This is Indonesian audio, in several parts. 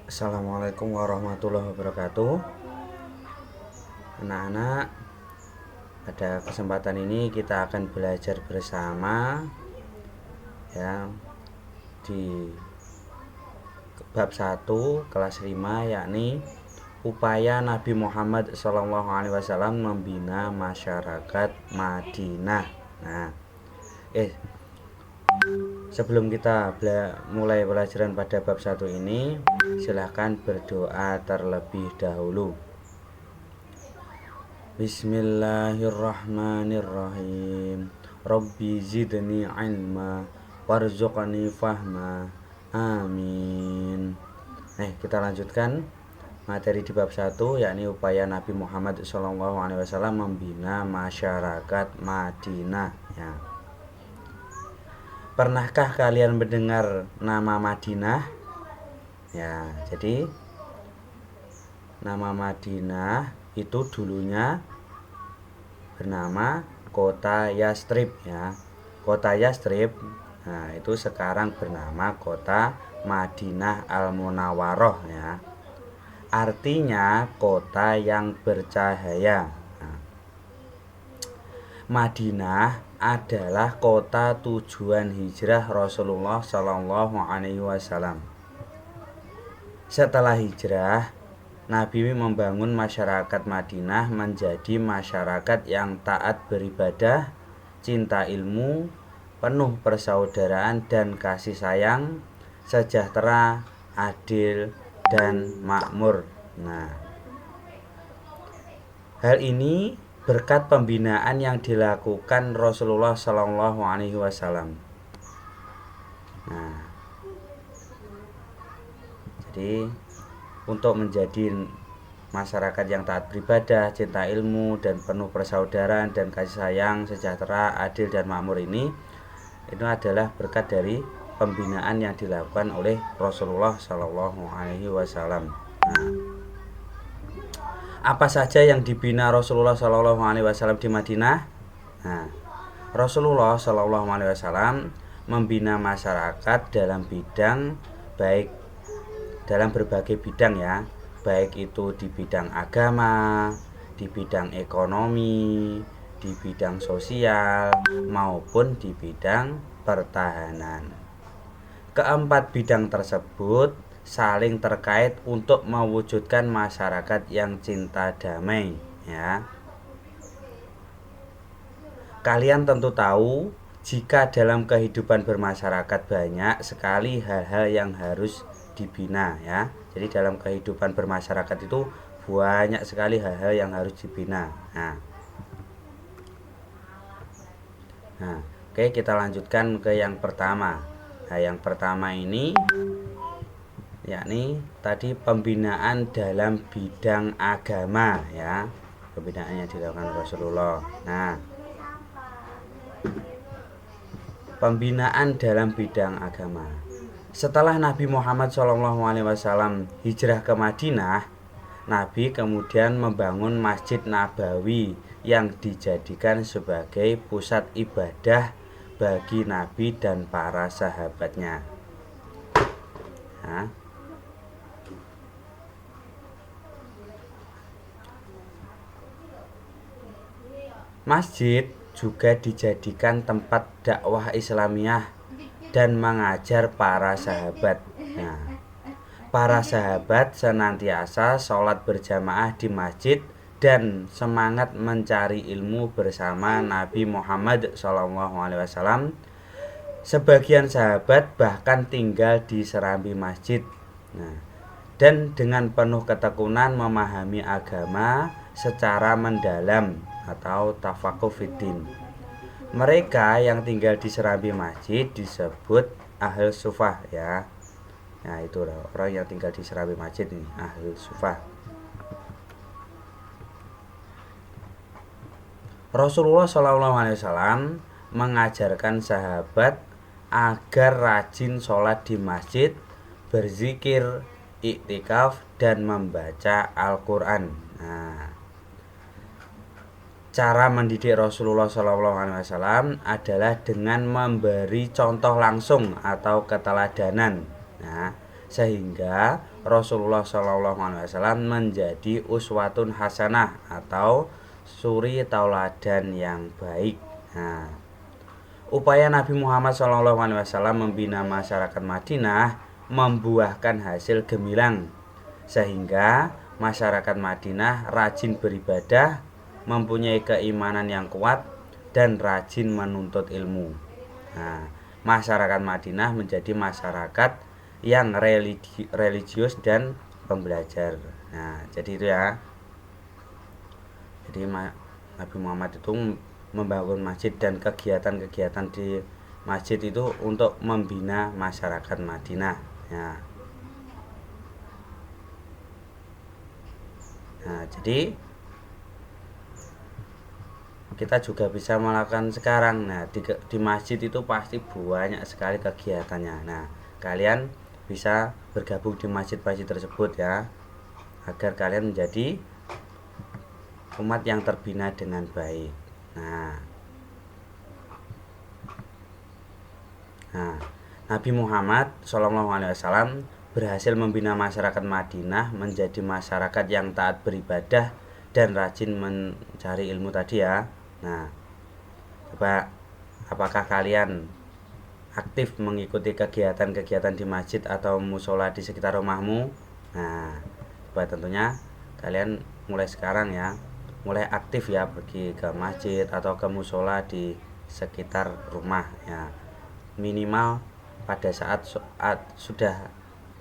Assalamualaikum warahmatullahi wabarakatuh. Anak-anak, pada kesempatan ini kita akan belajar bersama ya di bab 1 kelas 5, yakni upaya Nabi Muhammad SAW membina masyarakat Madinah. Sebelum kita mulai pelajaran pada bab 1 ini, silahkan berdoa terlebih dahulu. Bismillahirrahmanirrahim. Rabbi zidni ilma warzuqni fahma. Amin. Kita lanjutkan materi di bab 1, yakni upaya Nabi Muhammad SAW membina masyarakat Madinah ya. Pernahkah kalian mendengar nama Madinah? Ya, jadi nama Madinah itu dulunya bernama Kota Yastrib ya. Kota Yastrib, itu sekarang bernama Kota Madinah Al-Munawwaroh ya. Artinya kota yang bercahaya. Madinah adalah kota tujuan hijrah Rasulullah SAW. Setelah hijrah, Nabi membangun masyarakat Madinah menjadi masyarakat yang taat beribadah, cinta ilmu, penuh persaudaraan dan kasih sayang, sejahtera, adil, dan makmur. Hal ini berkat pembinaan yang dilakukan Rasulullah SAW. Jadi untuk menjadi masyarakat yang taat beribadah, cinta ilmu, dan penuh persaudaraan dan kasih sayang, sejahtera, adil, dan makmur ini, itu adalah berkat dari pembinaan yang dilakukan oleh Rasulullah SAW. Apa saja yang dibina Rasulullah SAW di Madinah? Rasulullah SAW membina masyarakat dalam berbagai bidang ya, baik itu di bidang agama, di bidang ekonomi, di bidang sosial, maupun di bidang pertahanan. Keempat bidang tersebut saling terkait untuk mewujudkan masyarakat yang cinta damai ya. Kalian tentu tahu jika dalam kehidupan bermasyarakat banyak sekali hal-hal yang harus dibina ya. Jadi dalam kehidupan bermasyarakat itu banyak sekali hal-hal yang harus dibina. Oke, kita lanjutkan ke yang pertama. Yang pertama ini yakni tadi pembinaan dalam bidang agama ya. Pembinaan yang dilakukan Rasulullah. Pembinaan dalam bidang agama. Setelah Nabi Muhammad SAW hijrah ke Madinah, Nabi kemudian membangun Masjid Nabawi yang dijadikan sebagai pusat ibadah bagi Nabi dan para sahabatnya. Masjid juga dijadikan tempat dakwah Islamiyah dan mengajar para sahabat. Para sahabat senantiasa sholat berjamaah di masjid dan semangat mencari ilmu bersama Nabi Muhammad SAW. Sebagian sahabat bahkan tinggal di serambi masjid dan dengan penuh ketekunan memahami agama secara mendalam atau tafaqquh fiddin. Mereka yang tinggal di serambi masjid disebut ahlus sufah ya. Itu orang yang tinggal di serambi masjid ini, ahlus sufah. Rasulullah SAW mengajarkan sahabat agar rajin sholat di masjid, berzikir, iktikaf, dan membaca Al-Quran. Cara mendidik Rasulullah SAW adalah dengan memberi contoh langsung atau keteladanan. sehingga Rasulullah SAW menjadi uswatun hasanah atau suri tauladan yang baik. Nah, upaya Nabi Muhammad SAW membina masyarakat Madinah membuahkan hasil gemilang, sehingga masyarakat Madinah rajin beribadah, mempunyai keimanan yang kuat, dan rajin menuntut ilmu. Nah, masyarakat Madinah menjadi masyarakat yang religius dan pembelajar. Nah, jadi itu ya. Jadi Nabi Muhammad itu membangun masjid dan kegiatan-kegiatan di masjid itu untuk membina masyarakat Madinah. Ya. Nah, jadi kita juga bisa melakukan sekarang. Nah, di masjid itu pasti banyak sekali kegiatannya. Nah, kalian bisa bergabung di masjid-masjid tersebut ya, agar kalian menjadi umat yang terbina dengan baik. Nah, Nabi Muhammad SAW berhasil membina masyarakat Madinah menjadi masyarakat yang taat beribadah dan rajin mencari ilmu tadi ya. Nah, coba apakah kalian aktif mengikuti kegiatan-kegiatan di masjid atau musola di sekitar rumahmu? Nah, coba tentunya kalian mulai sekarang ya, mulai aktif ya pergi ke masjid atau ke musola di sekitar rumah ya. Minimal pada saat sudah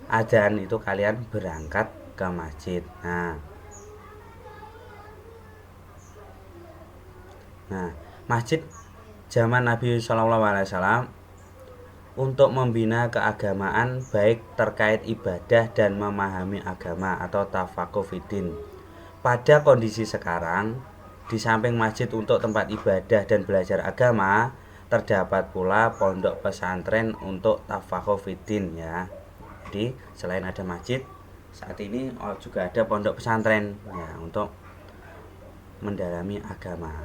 adzan itu kalian berangkat ke masjid. Nah, masjid zaman Nabi SAW untuk membina keagamaan baik terkait ibadah dan memahami agama atau tafaqquh fiddin. Pada kondisi sekarang, di samping masjid untuk tempat ibadah dan belajar agama, terdapat pula pondok pesantren untuk tafaqquh fiddin ya. Jadi selain ada masjid, saat ini juga ada pondok pesantren ya untuk mendalami agama.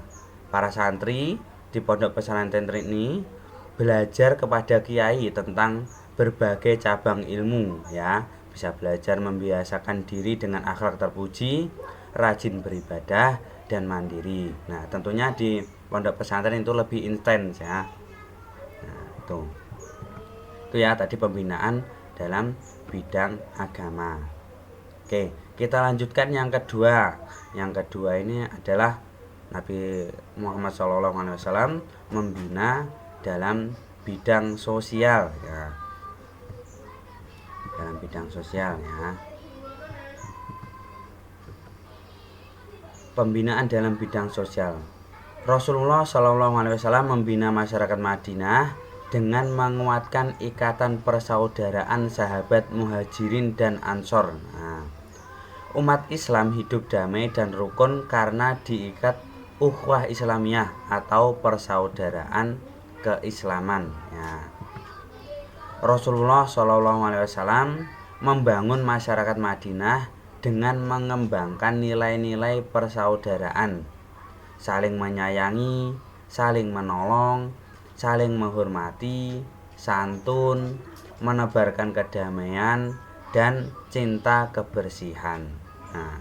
Para santri di pondok pesantren ini belajar kepada kiai tentang berbagai cabang ilmu ya, bisa belajar membiasakan diri dengan akhlak terpuji, rajin beribadah dan mandiri. Nah, tentunya di pondok pesantren itu lebih intens ya. Nah, itu ya tadi pembinaan dalam bidang agama. Oke, kita lanjutkan yang kedua. Yang kedua ini adalah Nabi Muhammad SAW membina dalam bidang sosial ya. Dalam bidang sosial ya. Pembinaan dalam bidang sosial. Rasulullah SAW membina masyarakat Madinah dengan menguatkan ikatan persaudaraan sahabat Muhajirin dan Ansor. Nah, umat Islam hidup damai dan rukun karena diikat ukhuwah Islamiyah atau persaudaraan keislaman. Ya. Rasulullah SAW membangun masyarakat Madinah dengan mengembangkan nilai-nilai persaudaraan, saling menyayangi, saling menolong, saling menghormati, santun, menebarkan kedamaian, dan cinta kebersihan. Nah,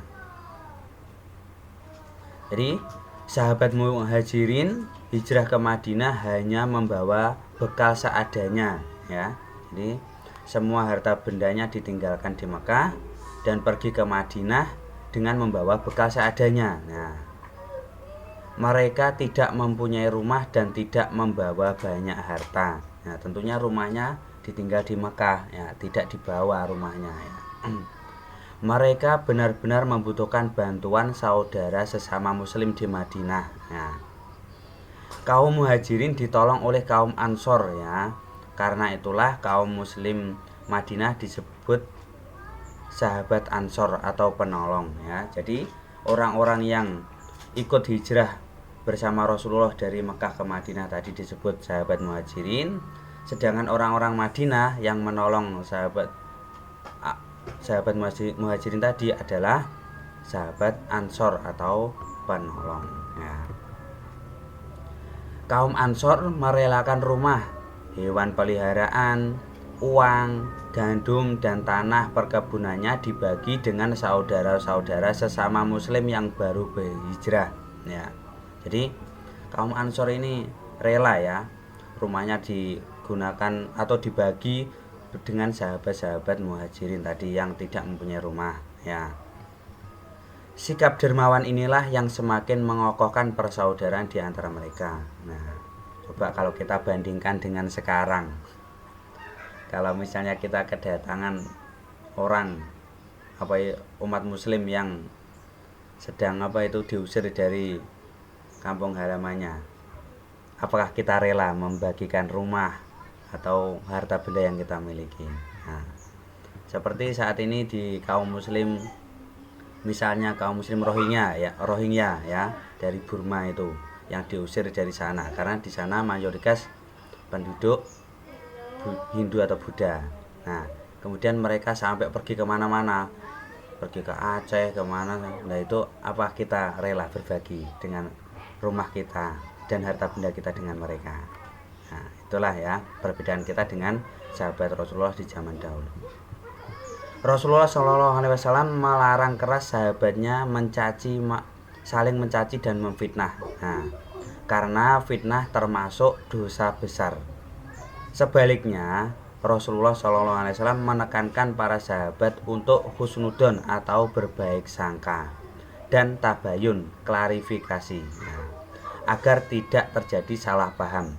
jadi sahabat Muhajirin hijrah ke Madinah hanya membawa bekal seadanya ya. Jadi semua harta bendanya ditinggalkan di Mekah dan pergi ke Madinah dengan membawa bekal seadanya. Nah, mereka tidak mempunyai rumah dan tidak membawa banyak harta. Nah, tentunya rumahnya ditinggal di Mekah ya, tidak dibawa rumahnya ya. Mereka benar-benar membutuhkan bantuan saudara sesama muslim di Madinah ya. Kaum Muhajirin ditolong oleh kaum Ansor ya. Karena itulah kaum muslim Madinah disebut sahabat Ansor atau penolong ya. Jadi orang-orang yang ikut hijrah bersama Rasulullah dari Mekah ke Madinah tadi disebut sahabat Muhajirin, sedangkan orang-orang Madinah yang menolong sahabat Muhajirin tadi adalah sahabat Ansor atau penolong ya. Kaum Ansor merelakan rumah, hewan peliharaan, uang, gandum dan tanah perkebunannya dibagi dengan saudara-saudara sesama muslim yang baru berhijrah ya. Jadi kaum Ansor ini rela ya rumahnya digunakan atau dibagi dengan sahabat-sahabat muhajirin tadi yang tidak mempunyai rumah ya. Sikap dermawan inilah yang semakin mengokohkan persaudaraan di antara mereka. Nah, coba kalau kita bandingkan dengan sekarang. Kalau misalnya kita kedatangan orang umat muslim yang sedang diusir dari kampung halamannya. Apakah kita rela membagikan rumah atau harta benda yang kita miliki? Nah, seperti saat ini di kaum muslim, misalnya kaum muslim Rohingya ya dari Burma itu yang diusir dari sana karena di sana mayoritas penduduk Hindu atau Buddha. Nah, kemudian mereka sampai pergi kemana-mana, pergi ke Aceh kemana. Nah itu apa kita rela berbagi dengan rumah kita dan harta benda kita dengan mereka? Nah, itulah ya perbedaan kita dengan sahabat Rasulullah di zaman dahulu. Rasulullah SAW melarang keras sahabatnya saling mencaci dan memfitnah. Nah, karena fitnah termasuk dosa besar. Sebaliknya, Rasulullah SAW menekankan para sahabat untuk husnudon atau berbaik sangka dan tabayun, klarifikasi, agar tidak terjadi salah paham.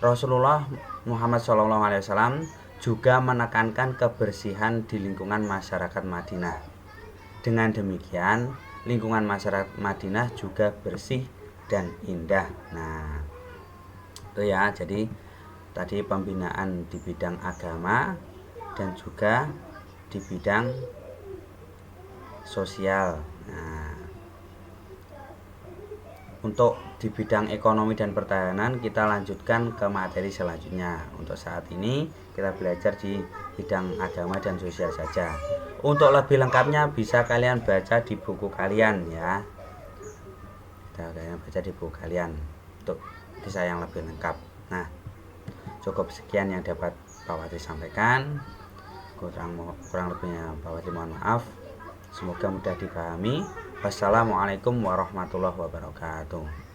Rasulullah Muhammad SAW juga menekankan kebersihan di lingkungan masyarakat Madinah. Dengan demikian, lingkungan masyarakat Madinah juga bersih dan indah. Nah, itu ya. Jadi tadi pembinaan di bidang agama dan juga di bidang sosial. Nah, untuk di bidang ekonomi dan pertahanan kita lanjutkan ke materi selanjutnya. Untuk saat ini kita belajar di bidang agama dan sosial saja. Untuk lebih lengkapnya bisa kalian baca di buku kalian ya. Kalian baca di buku kalian untuk bisa yang lebih lengkap. Nah, cukup sekian yang dapat Pak Watri sampaikan. Kurang lebihnya Pak Watri mohon maaf. Semoga mudah dipahami. Wassalamualaikum warahmatullahi wabarakatuh.